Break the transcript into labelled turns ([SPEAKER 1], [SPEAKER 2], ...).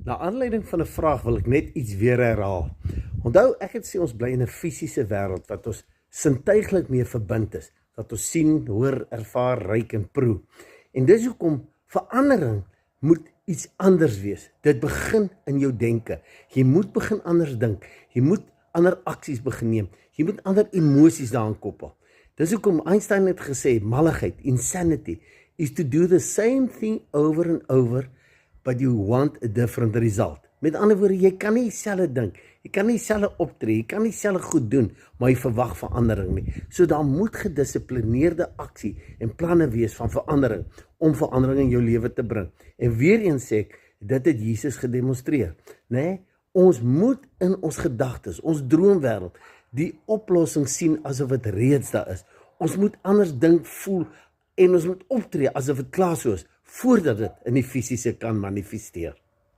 [SPEAKER 1] Na aanleiding van 'n vraag wil ek net iets weer herhaal. Onthou, ek het sê ons bly in 'n fisiese wêreld wat ons sintuiglik mee verbind is, wat ons sien, hoor, ervaar, ruik en proe. En dis hoekom verandering moet iets anders wees. Dit begin in jou denke. Jy moet begin anders dink. Jy moet ander aksies begin neem. Jy moet ander emosies daaraan koppel. Dis hoekom Einstein het gesê, malligheid, insanity, is to do the same thing over and over, but you want a different result. Met ander woorde, jy kan nie dieselfde dink, jy kan nie dieselfde optree, jy kan nie dieselfde goed doen, maar jy verwag verandering nie. So daar moet gedissiplineerde aksie en planne wees van verandering, om verandering in jou lewe te bring. En weer eens sê ek, dit het Jesus gedemonstreer. Nee, ons moet in ons gedagtes, ons droomwêreld, die oplossing sien asof dit reeds daar is. Ons moet anders dink, voel, en ons moet optree asof dit klaar so is, voordat dit in die fisiese kan manifesteer.